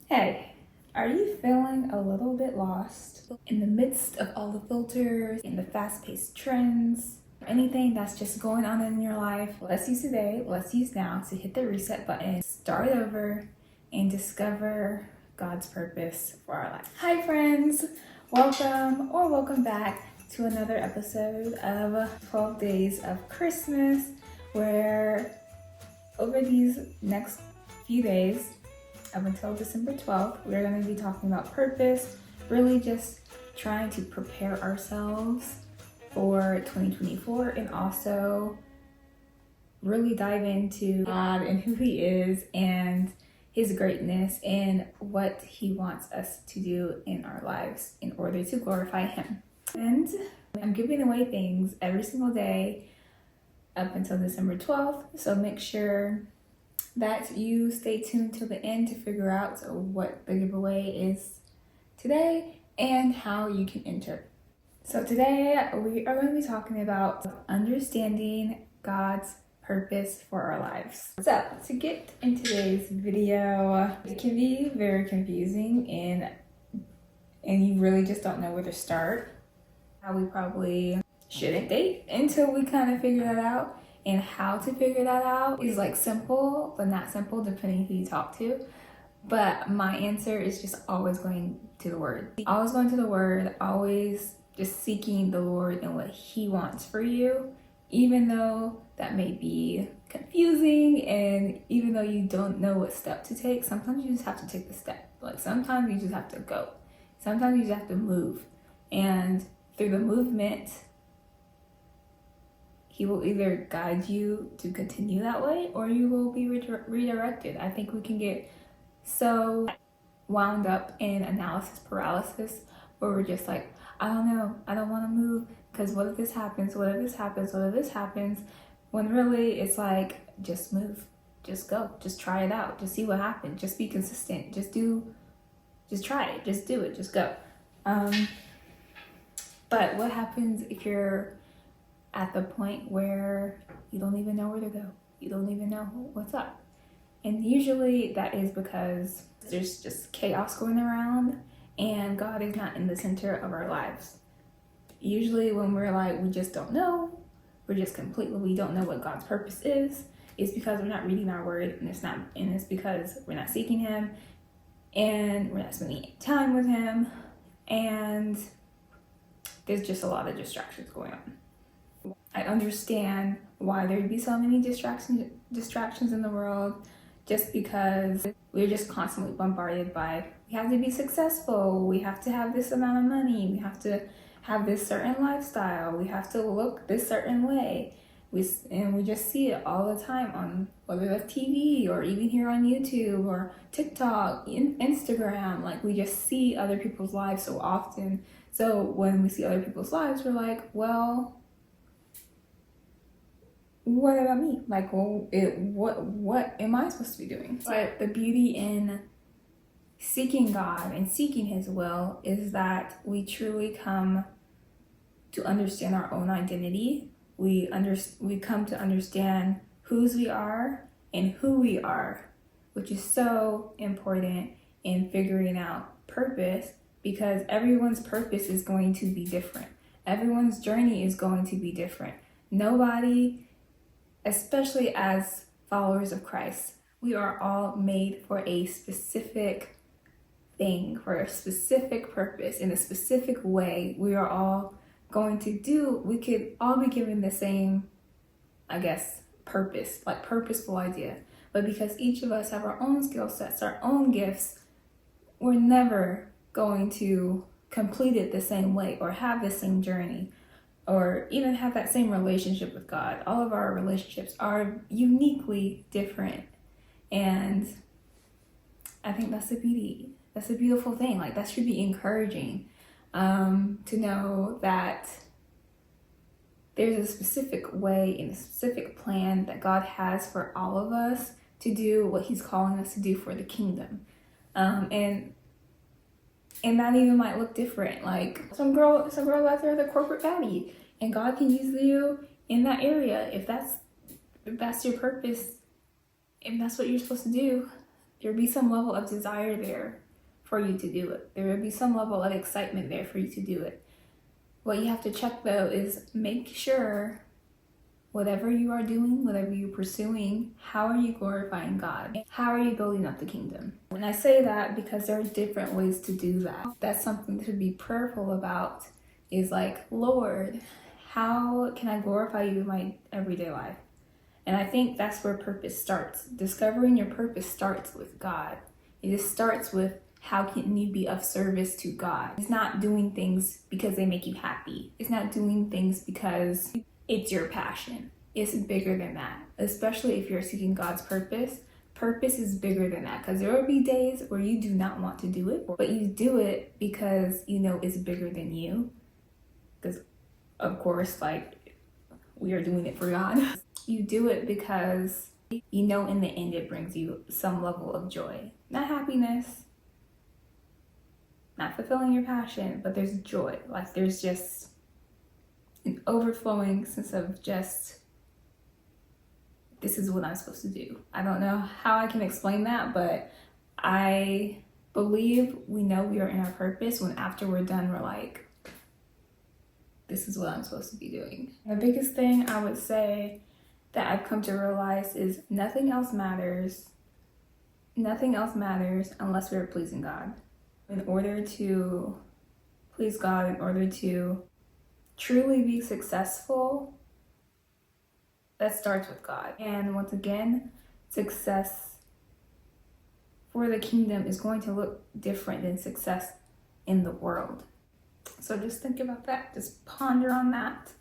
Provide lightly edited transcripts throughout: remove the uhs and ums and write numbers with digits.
Hey, are you feeling a little bit lost in the midst of all the filters and the fast-paced trends? Anything that's just going on in your life? Let's use today, let's use now to hit the reset button, start over, and discover God's purpose for our life. Hi friends, welcome back to another episode of 12 Days of Christmas, where over these next few days, up until December 12th, we're going to be talking about purpose, really just trying to prepare ourselves for 2024 and also really dive into God and who He is and His greatness and what He wants us to do in our lives in order to glorify Him. And I'm giving away things every single day up until December 12th, so make sure that you stay tuned till the end to figure out what the giveaway is today and how you can enter. So today we are going to be talking about understanding God's purpose for our lives. So to get in today's video, it can be very confusing and you really just don't know where to start. How we probably shouldn't date until we kind of figure that out. And how to figure that out is like simple, but not simple depending who you talk to. But my answer is just always going to the Word. Always going to the Word, always just seeking the Lord and what He wants for you, even though that may be confusing and even though you don't know what step to take, sometimes you just have to take the step. Like sometimes you just have to go. Sometimes you just have to move. And through the movement, He will either guide you to continue that way or you will be redirected. I think we can get so wound up in analysis paralysis where we're just like, I don't know, I don't want to move because what if this happens? What if this happens? What if this happens? When really it's like, just move, just go, just try it out, just see what happens, just be consistent, just try it, just do it, just go. But what happens if you're at the point where you don't even know where to go? You don't even know what's up. And usually that is because there's just chaos going around and God is not in the center of our lives. Usually when we're like, we just don't know, we don't know what God's purpose is, it's because we're not reading our word and it's because we're not seeking Him and we're not spending time with Him, and there's just a lot of distractions going on. I understand why there'd be so many distractions in the world, just because we're just constantly bombarded by, we have to be successful, we have to have this amount of money, we have to have this certain lifestyle, we have to look this certain way. We just see it all the time on whether that's TV or even here on YouTube or TikTok, Instagram. Like we just see other people's lives so often. So when we see other people's lives, we're like, well, what about me? Like, well, what am I supposed to be doing? But the beauty in seeking God and seeking His will is that we truly come to understand our own identity. We come to understand whose we are and who we are, which is so important in figuring out purpose, because everyone's purpose is going to be different. Everyone's journey is going to be different. Nobody, especially as followers of Christ, we are all made for a specific thing, for a specific purpose, in a specific way. We are all going to do, we could all be given the same, I guess, purpose, like purposeful idea. But because each of us have our own skill sets, our own gifts, we're never going to complete it the same way or have the same journey, or even have that same relationship with God. All of our relationships are uniquely different. And I think that's the beauty. That's a beautiful thing. Like that should be encouraging, to know that there's a specific way and a specific plan that God has for all of us to do what He's calling us to do for the kingdom. And that even might look different. Like some girl out there, the corporate baddie, and God can use you in that area if that's your purpose, if that's what you're supposed to do. There will be some level of desire there for you to do it. There will be some level of excitement there for you to do it. What you have to check though is make sure whatever you are doing, whatever you're pursuing, how are you glorifying God? How are you building up the kingdom? And I say that because there are different ways to do that. That's something to be prayerful about, is like, Lord, how can I glorify you in my everyday life? And I think that's where purpose starts. Discovering your purpose starts with God. It just starts with, how can you be of service to God? It's not doing things because they make you happy. It's not doing things because it's your passion. It's bigger than that, especially if you're seeking God's purpose. Purpose is bigger than that, because there will be days where you do not want to do it, but you do it because you know it's bigger than you. Because, of course, like, we are doing it for God. You do it because you know in the end it brings you some level of joy. Not happiness, not fulfilling your passion, but there's joy. Like, there's just an overflowing sense of just, this is what I'm supposed to do. I don't know how I can explain that, but I believe we know we are in our purpose when after we're done, we're like, this is what I'm supposed to be doing. The biggest thing I would say that I've come to realize is nothing else matters. Nothing else matters unless we're pleasing God. In order to please God, in order to truly be successful, that starts with God. And once again, success for the kingdom is going to look different than success in the world. So just think about that, just ponder on that.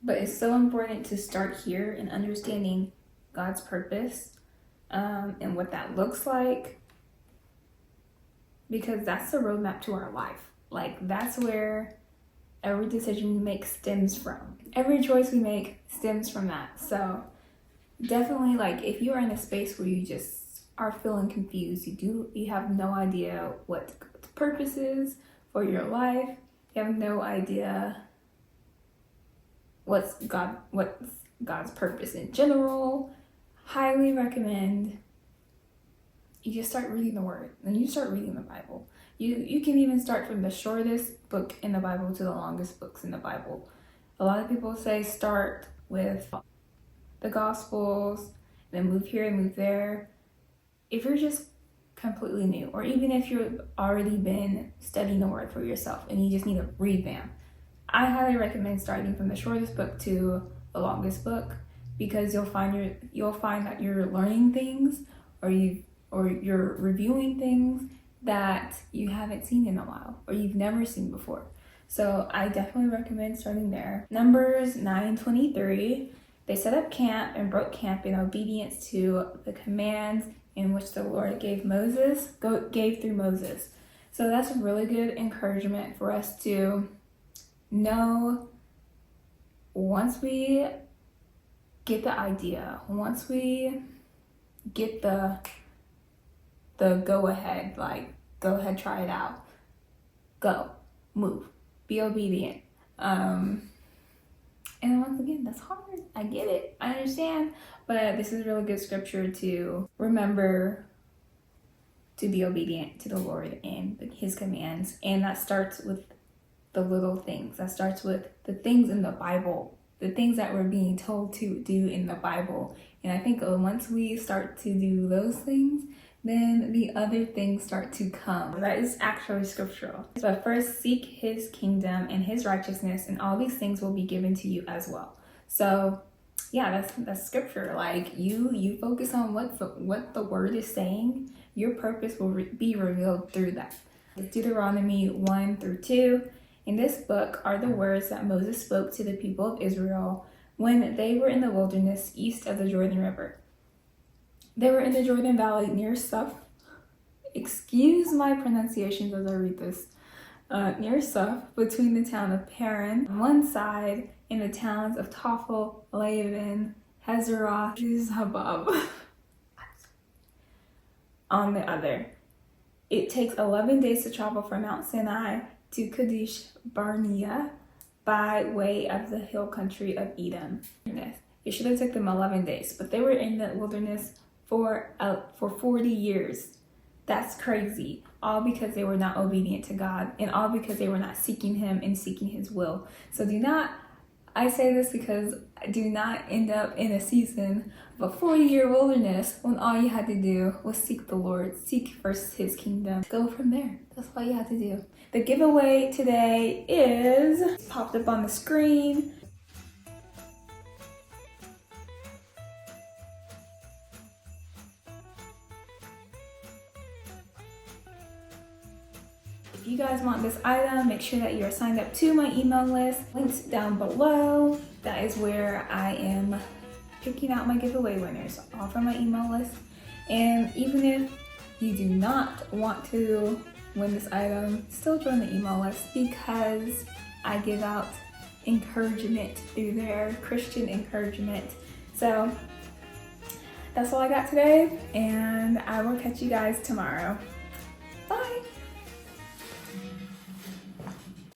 But it's so important to start here in understanding God's purpose and what that looks like, because that's the roadmap to our life. Like, that's where every decision we make stems from. Every choice we make stems from that. So definitely, like, if you are in a space where you just are feeling confused, you have no idea what the purpose is for your life, you have no idea what's God's purpose in general, highly recommend you just start reading the Word, and you start reading the Bible. You can even start from the shortest book in the Bible to the longest books in the Bible. A lot of people say start with the Gospels, then move here and move there. If you're just completely new, or even if you've already been studying the Word for yourself and you just need a revamp, I highly recommend starting from the shortest book to the longest book, because you'll find that you're learning things, or you're reviewing things that you haven't seen in a while, or you've never seen before. So I definitely recommend starting there. Numbers 9:23, they set up camp and broke camp in obedience to the commands in which the Lord gave through Moses. So that's a really good encouragement for us to know. Once we get the idea, once we get the go ahead, try it out, go, move, be obedient. And once again, that's hard. I get it. I understand. But this is really good scripture to remember to be obedient to the Lord and His commands. And that starts with the little things. That starts with the things in the Bible, the things that we're being told to do in the Bible. And I think once we start to do those things, then the other things start to come. That is actually scriptural. But first, seek His kingdom and His righteousness, and all these things will be given to you as well. So yeah, that's scripture. Like, you focus on what the Word is saying, your purpose will be revealed through that. Deuteronomy 1-2. In this book are the words that Moses spoke to the people of Israel when they were in the wilderness east of the Jordan River. They were in the Jordan Valley near Suf. Excuse my pronunciations as I read this. Near Suf, between the town of Paran on one side and the towns of Tophel, Laban, Hazeroth, Habab on the other. It takes 11 days to travel from Mount Sinai to Kadesh Barnea by way of the hill country of Edom. It should have taken them 11 days, but they were in the wilderness for 40 years. That's crazy. All because they were not obedient to God, and all because they were not seeking Him and seeking His will. So I say this because do not end up in a season of a 40-year wilderness when all you had to do was seek the Lord, seek first His kingdom. Go from there. That's all you had to do. The giveaway today is popped up on the screen. If you guys want this item, make sure that you are signed up to my email list. Links down below. That is where I am picking out my giveaway winners, all from my email list. And even if you do not want to win this item, still join the email list because I give out encouragement through there, Christian encouragement. So that's all I got today, and I will catch you guys tomorrow.